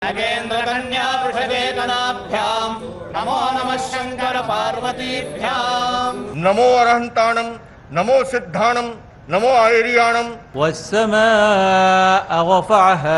नागेन्द्रकन्या वृषभेतनाभ्यां नमो नमः शंकर पार्वतीभ्यां नमो अरहंताणं नमो सिद्धाणं नमो आयर्याणं वस्समाअ रफ़अहा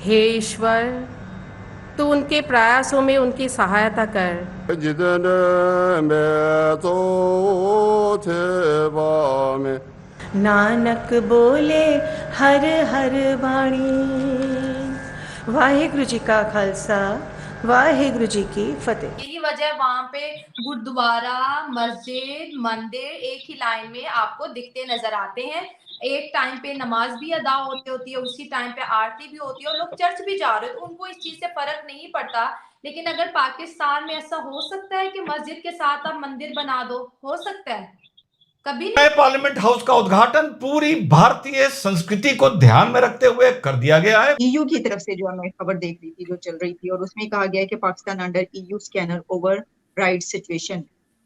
हे ईश्वर, तू उनके प्रयासों में उनकी सहायता कर। नानक बोले हर हर बाणी। वाहिगुरु जी का खालसा, वाहिगुरु जी की फतेह। यही वजह वहाँ पे गुरुद्वारा, मस्जिद, मंदिर एक ही लाइन में आपको दिखते नजर आते हैं। एक टाइम पे नमाज भी अदा होती है, उसी टाइम पे आरती भी होती है और लोग चर्च भी जा रहे हैं, तो उनको इस चीज से फर्क नहीं पड़ता। लेकिन अगर पाकिस्तान में ऐसा हो सकता है कि मस्जिद के साथ आप मंदिर बना दो, हो सकता है? कभी नहीं। पार्लियामेंट हाउस का उद्घाटन पूरी भारतीय संस्कृति को ध्यान में रखते हुए कर दिया गया है। ईयू की तरफ से जो मैं खबर देख रही थी, जो चल रही थी, और उसमें कहा गया है कि Pakistan under EU scanner over right situation,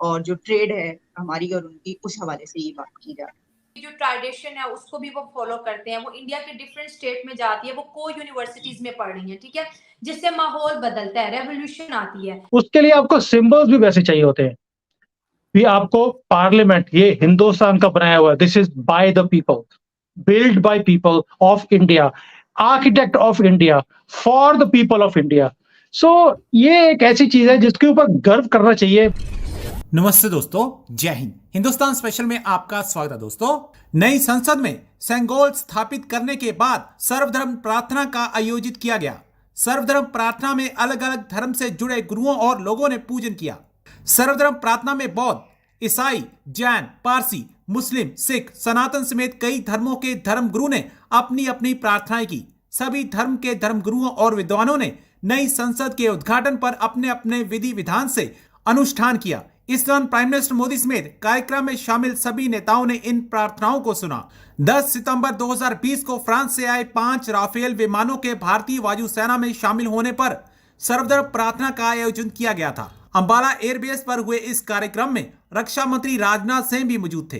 और जो ट्रेड है हमारी और उनकी, उस हवाले से ये बात की जा रही है। जो ट्रेडिशन है उसको भी वो फॉलो करते हैं। वो इंडिया के डिफरेंट स्टेट में जाती है, वो को यूनिवर्सिटीज में पढ़ रही है, ठीक है, जिससे माहौल बदलता है, रेवोल्यूशन आती है। उसके लिए आपको सिंबल्स भी वैसे चाहिए होते हैं। भी आपको पार्लियामेंट, ये हिंदुस्तान का बनाया हुआ, this is by the people, build by people of India, architect of India, for the people of India. So ये एक ऐसी चीज है जिसके ऊपर गर्व करना चाहिए। नमस्ते दोस्तों, जय हिंद। हिंदुस्तान स्पेशल में आपका स्वागत है। दोस्तों, नई संसद में सेंगोल स्थापित करने के बाद सर्वधर्म प्रार्थना का आयोजित किया गया। सर्वधर्म प्रार्थना में अलग अलग धर्म से जुड़े गुरुओं और लोगों ने पूजन किया। सर्वधर्म प्रार्थना में बौद्ध, ईसाई, जैन, पारसी, मुस्लिम, सिख, सनातन समेत कई धर्मों के धर्म गुरु ने अपनी अपनी प्रार्थनाएं की। सभी धर्म के धर्म गुरुओं और विद्वानों ने नई संसद के उद्घाटन पर अपने अपने विधि विधान से अनुष्ठान किया। इस दौरान प्राइम मिनिस्टर मोदी समेत कार्यक्रम में शामिल सभी नेताओं ने इन प्रार्थनाओं को सुना। 10 सितंबर 2020 को फ्रांस से आए 5 राफेल विमानों के भारतीय वायुसेना में शामिल होने पर सर्वधर्म प्रार्थना का आयोजन किया गया था। अंबाला एयरबेस पर हुए इस कार्यक्रम में रक्षा मंत्री राजनाथ सिंह भी मौजूद थे।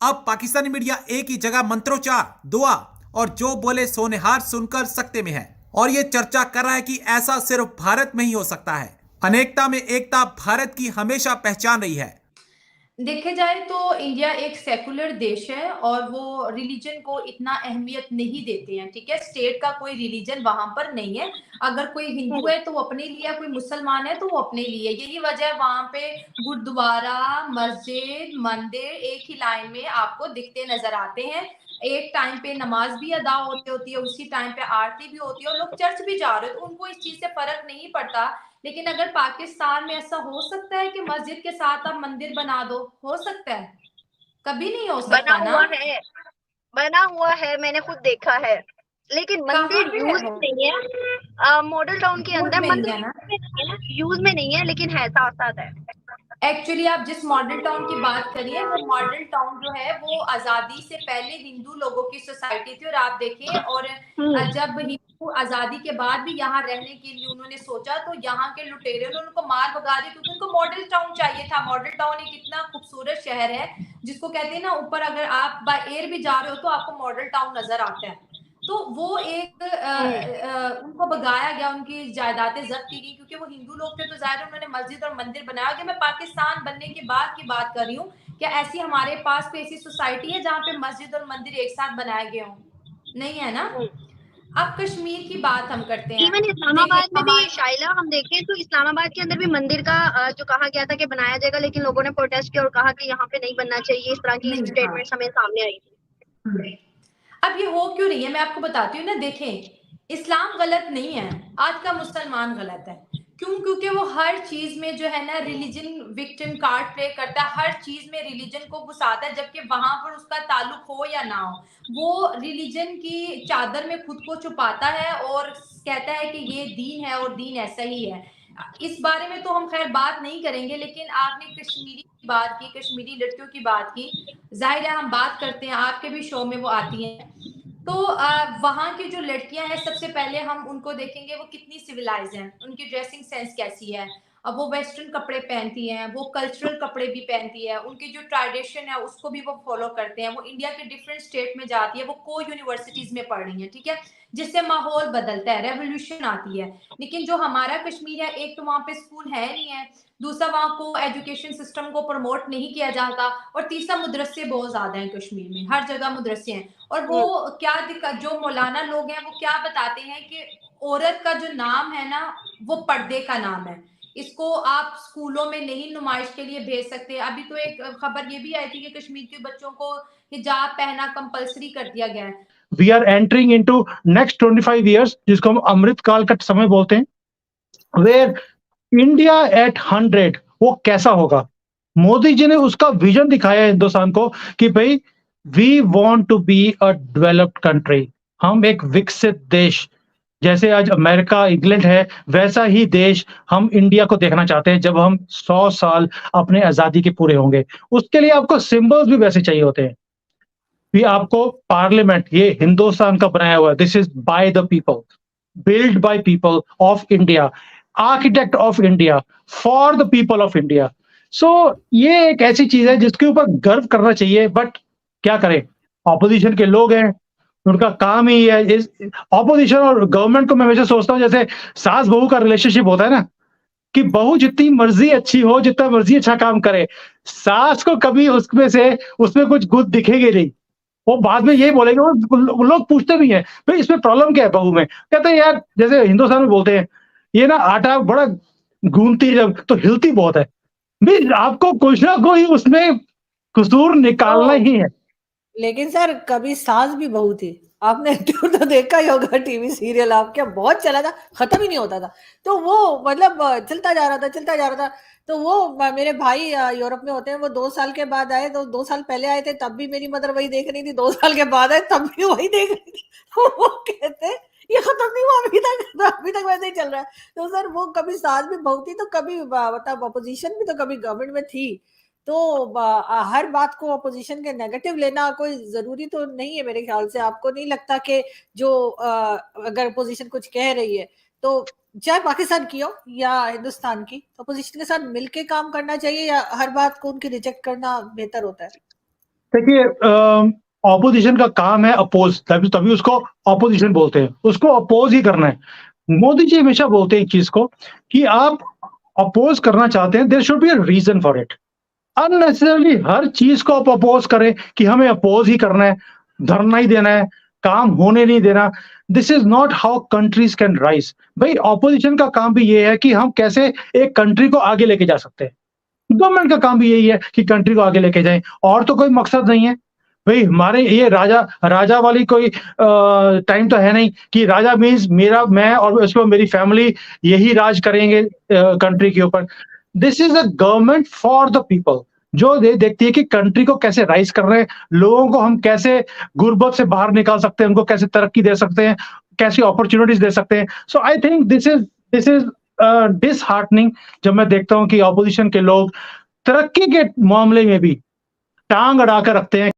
अब पाकिस्तानी मीडिया एक ही जगह मंत्रोच्चार, दुआ और जो बोले सोनेहार सुनकर सकते में है, और ये चर्चा कर रहा है कि ऐसा सिर्फ भारत में ही हो सकता है। अनेकता में एकता भारत की हमेशा पहचान रही है। देखे जाए तो इंडिया एक सेकुलर देश है और वो रिलीजन को इतना अहमियत नहीं देते हैं, ठीक है। स्टेट का कोई रिलीजन वहां पर नहीं है। अगर कोई हिंदू है तो वो अपने लिए, कोई मुसलमान है तो वो अपने लिए। यही वजह वहां पे गुरुद्वारा, मस्जिद, मंदिर एक ही लाइन में आपको दिखते नजर आते हैं। एक टाइम पे नमाज भी अदा होती है, उसी टाइम पे आरती भी होती है और लोग चर्च भी जा रहे हैं, तो उनको इस चीज से फर्क नहीं पड़ता। लेकिन अगर पाकिस्तान में ऐसा हो सकता है कि मस्जिद के साथ आप मंदिर बना दो, हो सकता है? कभी नहीं हो सकता ना। बना हुआ है, मैंने खुद देखा है, लेकिन मंदिर यूज में नहीं है। मॉडल टाउन के अंदर मंदिर यूज में नहीं है, लेकिन है, साथ साथ है। एक्चुअली आप जिस मॉडल टाउन की बात करिए, वो मॉडल टाउन जो है वो आजादी से पहले हिंदू लोगों की सोसाइटी थी। और आप देखिए, और जब हिंदू आजादी के बाद भी यहाँ रहने के लिए उन्होंने सोचा, तो यहाँ के लुटेरे ने उनको मार भगा दी, क्योंकि उनको मॉडल टाउन चाहिए था। मॉडल टाउन एक इतना खूबसूरत शहर है जिसको कहते हैं ना, ऊपर अगर आप बाय एयर भी जा रहे हो तो आपको मॉडल टाउन नजर आता है। तो वो एक उनको भगाया गया, उनकी जायदादें जब्त की गई, क्योंकि वो हिंदू लोग थे। तो जाहिर है उन्होंने मस्जिद और मंदिर बनाया गया। मैं पाकिस्तान बनने के बाद की बात कर रही हूँ। क्या ऐसी हमारे पास कोई ऐसी सोसाइटी है जहाँ पे मस्जिद और मंदिर एक साथ बनाए गए हों? नहीं है ना। अब कश्मीर की बात हम करते हैं। इवन इस्लामाबाद में भी शाइला हम देखें तो इस्लामाबाद के अंदर भी मंदिर का जो कहा गया था कि बनाया जाएगा, लेकिन लोगों ने प्रोटेस्ट किया और कहा कि यहाँ पे नहीं बनना चाहिए। इस तरह की स्टेटमेंट्स हमें सामने आई थी। अब ये हो क्यों रही है, मैं आपको बताती हूँ ना। देखें, इस्लाम गलत नहीं है, आज का मुसलमान गलत है। क्यों? क्योंकि वो हर चीज में जो है ना रिलीजन विक्टिम कार्ड प्ले करता है, हर चीज में रिलीजन को घुसाता है, जबकि वहां पर उसका ताल्लुक हो या ना हो, वो रिलीजन की चादर में खुद को छुपाता है और कहता है कि ये दीन है और दीन ऐसा ही है। इस बारे में तो हम खैर बात नहीं करेंगे, लेकिन आपने कश्मीरी की बात की, कश्मीरी लड़कियों की बात की, जाहिर है हम बात करते हैं, आपके भी शो में वो आती हैं। तो वहाँ की जो लड़कियां हैं, सबसे पहले हम उनको देखेंगे वो कितनी सिविलाइज हैं, उनकी ड्रेसिंग सेंस कैसी है। अब वो वेस्टर्न कपड़े पहनती हैं, वो कल्चरल कपड़े भी पहनती है, उनकी जो ट्रेडिशन है उसको भी वो फॉलो करते हैं, वो इंडिया के डिफरेंट स्टेट में जाती है, वो को यूनिवर्सिटीज में पढ़ रही है, ठीक है, जिससे माहौल बदलता है, रेवोल्यूशन आती है। लेकिन जो हमारा कश्मीर है, एक तो वहाँ पे स्कूल है नहीं है, दूसरा वहाँ को एजुकेशन सिस्टम को प्रमोट नहीं किया जाता, और तीसरा मदरसे बहुत ज्यादा हैं कश्मीर में, हर जगह मदरसे हैं। और वो क्या दिक्कत, जो मौलाना लोग हैं वो क्या बताते हैं कि औरत का जो नाम है ना वो पर्दे का नाम है, इसको आप स्कूलों में नहीं नुमाइश के लिए भेज सकते। अभी तो एक खबर ये भी आई थी कि कश्मीर के बच्चों को हिजाब पहनना कंपलसरी कर दिया गया है। We are entering into next 25 years, जिसको हम अमृत काल का समय बोलते हैं, वेयर इंडिया एट 100 वो कैसा होगा। मोदी जी ने उसका विजन दिखाया हिंदुस्तान को कि भाई we want to be a developed country, हम एक विकसित देश, जैसे आज अमेरिका इंग्लैंड है वैसा ही देश हम इंडिया को देखना चाहते हैं जब हम 100 साल अपने आजादी के पूरे होंगे। उसके लिए आपको सिंबल्स भी वैसे चाहिए होते हैं। भी आपको पार्लियामेंट, ये हिंदुस्तान का बनाया हुआ है, this is by the people, build by people of India, architect of India, for the people of India. So ये एक ऐसी चीज है जिसके ऊपर गर्व करना चाहिए, बट क्या करें, ऑपोजिशन के लोग हैं, उनका काम ही है। इस ऑपोजिशन और गवर्नमेंट को मैं हमेशा सोचता हूँ जैसे सास बहू का रिलेशनशिप होता है ना, कि बहू जितनी मर्जी अच्छी हो, जितना मर्जी अच्छा काम करे, सास को कभी उसमें कुछ गुद दिखेगी नहीं, वो बाद में यही बोलेंगे। वो लोग पूछते भी हैं भाई इसमें प्रॉब्लम क्या है बहू में, कहते हैं यार जैसे हिंदुस्तान में बोलते हैं ये ना आटा बड़ा गूंथती जब तो हिलती बहुत है, भाई आपको कुछ ना कोई उसमें कसूर निकालना ही है। लेकिन सर कभी सास भी बहू थी, आपने तो देखा ही होगा टीवी सीरियल, आपके बहुत चला था, खत्म ही नहीं होता था, तो वो मतलब चलता जा रहा था। तो वो मेरे भाई यूरोप में होते हैं, वो 2 साल के बाद आए, तो 2 साल पहले आए थे तब भी मेरी मदर वही देख रही थी, 2 साल के बाद आए तब भी वही देख रही थी। वो कहते ये खत्म नहीं हुआ अभी तक वैसे ही चल रहा है। तो सर वो कभी सास भी बहू थी, तो कभी मतलब अपोजिशन भी, तो कभी गवर्नमेंट में थी, तो हर बात को अपोजिशन के नेगेटिव लेना कोई जरूरी तो नहीं है मेरे ख्याल से। आपको नहीं लगता कि जो अगर अपोजिशन कुछ कह रही है तो चाहे पाकिस्तान की हो या हिंदुस्तान की, तो अपोजिशन के साथ मिलके काम करना चाहिए, या हर बात को उनकी रिजेक्ट करना बेहतर होता है? देखिए ऑपोजिशन का काम है अपोज, तभी उसको ऑपोजिशन बोलते हैं, उसको अपोज ही करना है। मोदी जी हमेशा बोलते हैं एक चीज को कि आप अपोज करना चाहते हैं, there should be a reason for it. Unnecessarily हर चीज को आप अपोज करें कि हमें अपोज ही करना है, धरना ही देना है, काम होने नहीं देना, this is not how countries can rise. भाई ऑपोजिशन का काम भी ये है कि हम कैसे एक कंट्री को आगे लेके जा सकते हैं, गवर्नमेंट का काम भी यही है कि कंट्री को आगे लेके जाएं, और तो कोई मकसद नहीं है। भाई हमारे ये राजा वाली कोई टाइम तो है नहीं कि राजा मीन्स मैं और उसको मेरी फैमिली यही राज करेंगे कंट्री के ऊपर। This is a government for the people, जो देखती है कि कंट्री को कैसे राइज कर रहे हैं, लोगों को हम कैसे गुर्बत से बाहर निकाल सकते हैं, उनको कैसे तरक्की दे सकते हैं, कैसी अपॉर्चुनिटीज दे सकते हैं। So I think this is disheartening जब मैं देखता हूं कि ऑपोजिशन के लोग तरक्की के मामले में भी टांग अड़ा कर रखते हैं।